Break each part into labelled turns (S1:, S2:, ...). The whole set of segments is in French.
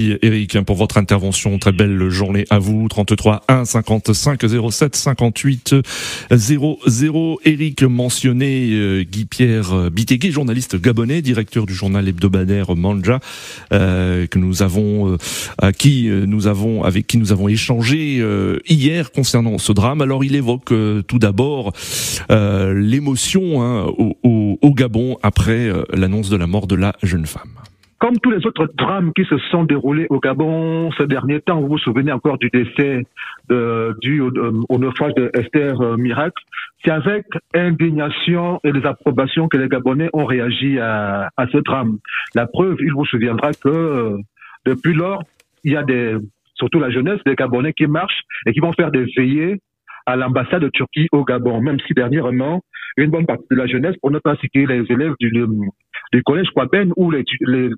S1: Eric, pour votre intervention, très belle journée à vous. 33 1 55 07 58 00. Eric mentionné Guy-Pierre Bitegué, journaliste gabonais, directeur du journal hebdomadaire Manja, avec qui nous avons échangé hier concernant ce drame. Alors il évoque tout d'abord l'émotion au Gabon après l'annonce de la mort de la jeune femme.
S2: Comme tous les autres drames qui se sont déroulés au Gabon ces derniers temps, vous vous souvenez encore du décès dû au naufrage de Esther Miracle, c'est avec indignation et désapprobation que les Gabonais ont réagi à ce drame. La preuve, il vous souviendra que depuis lors, il y a surtout la jeunesse des Gabonais qui marchent et qui vont faire des veillées à l'ambassade de Turquie au Gabon, même si dernièrement, une bonne partie de la jeunesse, pour ne pas citer les élèves du collège Kwaben, où les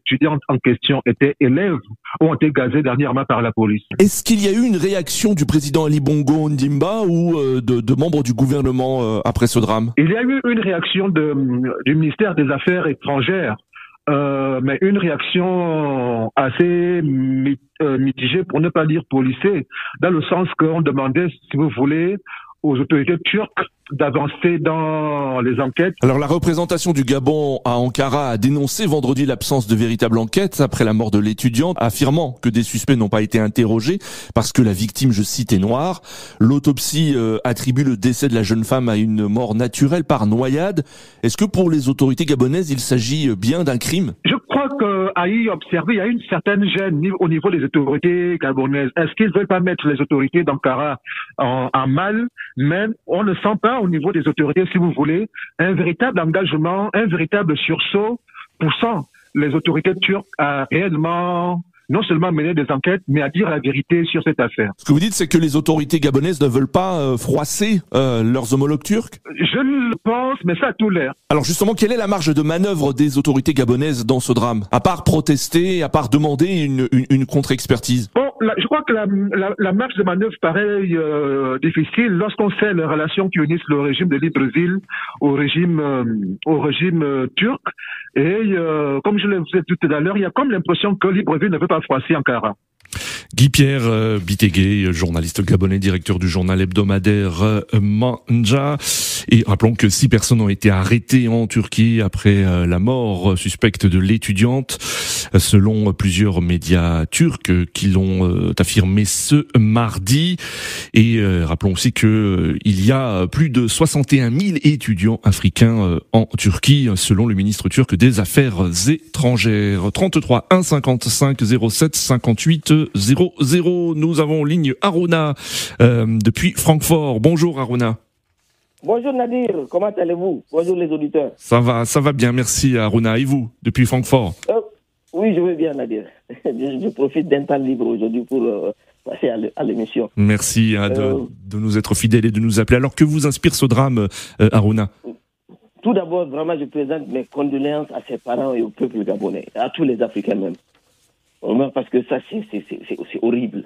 S2: étudiants en question étaient élèves, ont été gazés dernièrement par la police.
S1: Est-ce qu'il y a eu une réaction du président Ali Bongo Ondimba ou de membres du gouvernement après ce drame?
S2: Il y a eu une réaction du ministère des Affaires étrangères, mais une réaction assez mitigée, pour ne pas dire policée, dans le sens qu'on demandait, si vous voulez, aux autorités turques d'avancer dans les enquêtes.
S1: Alors la représentation du Gabon à Ankara a dénoncé vendredi l'absence de véritable enquête après la mort de l'étudiante, affirmant que des suspects n'ont pas été interrogés parce que la victime, je cite, est noire. L'autopsie attribue le décès de la jeune femme à une mort naturelle par noyade. Est-ce que pour les autorités gabonaises, il s'agit bien d'un crime?
S2: Je crois qu'à y observer, il y a une certaine gêne au niveau des autorités gabonaises. Est-ce qu'ils ne veulent pas mettre les autorités d'Ankara en mal? Mais on ne sent pas au niveau des autorités, si vous voulez, un véritable engagement, un véritable sursaut poussant les autorités turques à réellement non seulement mener des enquêtes, mais à dire la vérité sur cette affaire.
S1: Ce que vous dites, c'est que les autorités gabonaises ne veulent pas froisser leurs homologues turcs?
S2: Je le pense, mais ça a tout l'air.
S1: Alors justement, quelle est la marge de manœuvre des autorités gabonaises dans ce drame? À part protester, à part demander une contre-expertise?
S2: Bon, je crois que la marge de manœuvre paraît difficile lorsqu'on sait les relations qui unissent le régime de Libreville au régime turc. Et comme je vous ai dit tout à l'heure, il y a comme l'impression que Libreville ne veut pas froisser Ankara.
S1: Guy-Pierre Bitegué, journaliste gabonais, directeur du journal hebdomadaire Manja. Et rappelons que 6 personnes ont été arrêtées en Turquie après la mort suspecte de l'étudiante, selon plusieurs médias turcs qui l'ont affirmé ce mardi. Et rappelons aussi que il y a plus de 61 000 étudiants africains en Turquie, selon le ministre turc des Affaires étrangères. 33 1 55 07 58 00. Nous avons en ligne Aruna depuis Francfort. Bonjour Aruna.
S3: Bonjour Nadir, comment allez-vous? Bonjour les auditeurs.
S1: Ça va bien, merci Aruna. Et vous, depuis Francfort?
S3: Oui, je vais bien Nadir. Je profite d'un temps libre aujourd'hui pour passer à l'émission.
S1: Merci de nous être fidèles et de nous appeler. Alors que vous inspire ce drame, Aruna?
S3: Tout d'abord, vraiment, je présente mes condoléances à ses parents et au peuple gabonais, à tous les Africains même. Parce que ça, c'est horrible,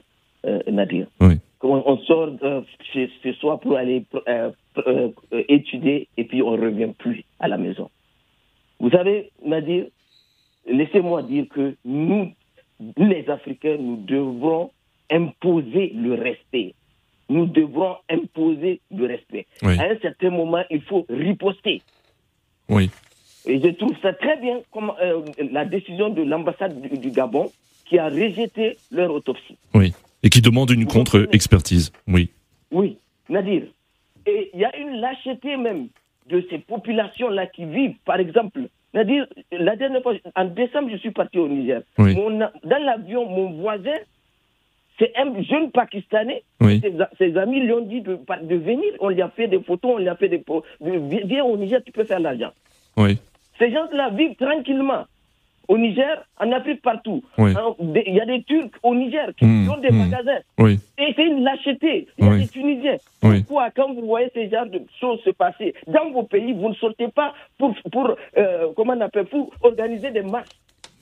S3: Nadir.
S1: Oui.
S3: Comment on sort ce soir pour aller étudier et puis on ne revient plus à la maison. Vous savez, Nadir, laissez-moi dire que nous, les Africains, nous devrons imposer le respect. Nous devrons imposer le respect.
S1: Oui.
S3: À un certain moment, il faut riposter.
S1: Oui.
S3: Et je trouve ça très bien comme la décision de l'ambassade du Gabon qui a rejeté leur autopsie.
S1: Oui. Et qui demande une contre-expertise. Oui.
S3: Oui, Nadir. Et il y a une lâcheté même de ces populations-là qui vivent, par exemple, Nadir, la dernière fois, en décembre, je suis parti au Niger.
S1: Oui.
S3: Dans l'avion, mon voisin, c'est un jeune Pakistanais.
S1: Oui.
S3: Ses amis lui ont dit de venir. On lui a fait des photos, on lui a fait des... Viens au Niger, tu peux faire l'argent.
S1: Oui.
S3: Ces gens-là vivent tranquillement. Au Niger, en Afrique, partout.
S1: Oui.
S3: Il y a des Turcs au Niger qui ont des magasins.
S1: Oui.
S3: Et c'est une lâcheté. Il y a des Tunisiens.
S1: Oui.
S3: Pourquoi, quand vous voyez ces genres de choses se passer, dans vos pays, vous ne sortez pas pour organiser des marches.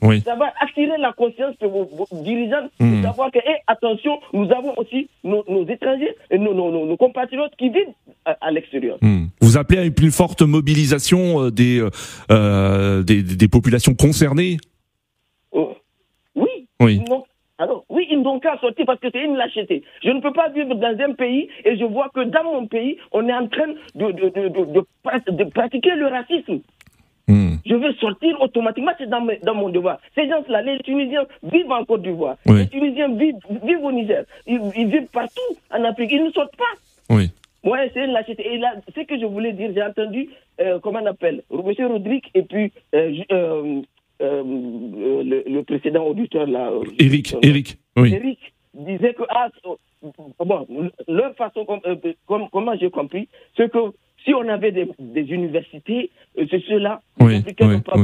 S1: Oui.
S3: Ça va attirer la conscience de vos dirigeants de savoir que, attention, nous avons aussi nos étrangers, et nos compatriotes qui vivent à l'extérieur.
S1: Vous appelez à une plus forte mobilisation des populations concernées?
S3: Oui.
S1: Oui.
S3: Donc, Oui, ils n'ont qu'à sortir parce que c'est une lâcheté. Je ne peux pas vivre dans un pays et je vois que dans mon pays, on est en train de pratiquer le racisme. Je veux sortir automatiquement, c'est dans mon devoir. Ces gens-là, les Tunisiens vivent en Côte d'Ivoire.
S1: Oui.
S3: Les Tunisiens vivent au Niger. Ils vivent partout en Afrique. Ils ne sortent pas.
S1: Oui.
S3: Ouais, c'est une lâcheté. Et là, ce que je voulais dire, j'ai entendu, comment on appelle, M. Rodrigue et puis le précédent auditeur là.
S1: Eric, oui.
S3: Eric disait que, leur façon, comment j'ai compris, c'est que si on avait des universités, c'est ceux-là, les Africains n'ont pas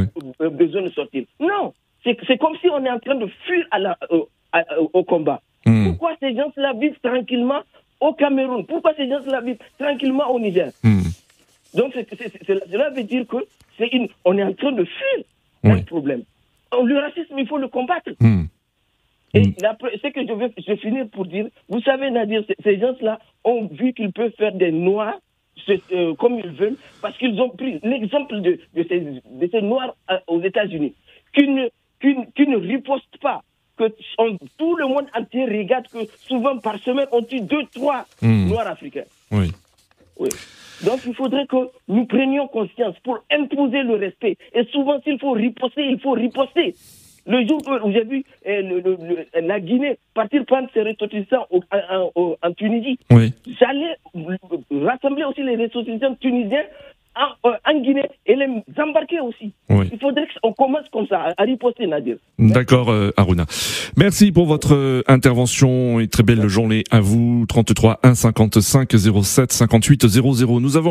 S3: besoin de sortir. Non, c'est comme si on est en train de fuir au combat. Pourquoi ces gens-là vivent tranquillement au Cameroun? Pourquoi ces gens-là vivent tranquillement au Niger? Donc, cela veut dire que on est en train de fuir un problème. Le racisme, il faut le combattre. Et ce que je vais finir pour dire, vous savez, Nadir, ces gens-là ont vu qu'ils peuvent faire des Noirs comme ils veulent, parce qu'ils ont pris l'exemple de ces Noirs aux États-Unis, qui ne ripostent pas, que tout le monde entier regarde que souvent par semaine, on tue 2-3 Noirs africains. Oui. Donc il faudrait que nous prenions conscience pour imposer le respect. Et souvent, s'il faut riposter, il faut riposter. Le jour où j'ai vu la Guinée partir prendre ses ressortissants en Tunisie, j'allais rassembler aussi les ressortissants tunisiens en Guinée et les embarquer aussi. Il faudrait qu'on commence comme ça, à riposter, Nadir.
S1: D'accord, Harouna. Merci pour votre intervention et très belle journée à vous. 33 1 55 07 58 00. Nous avons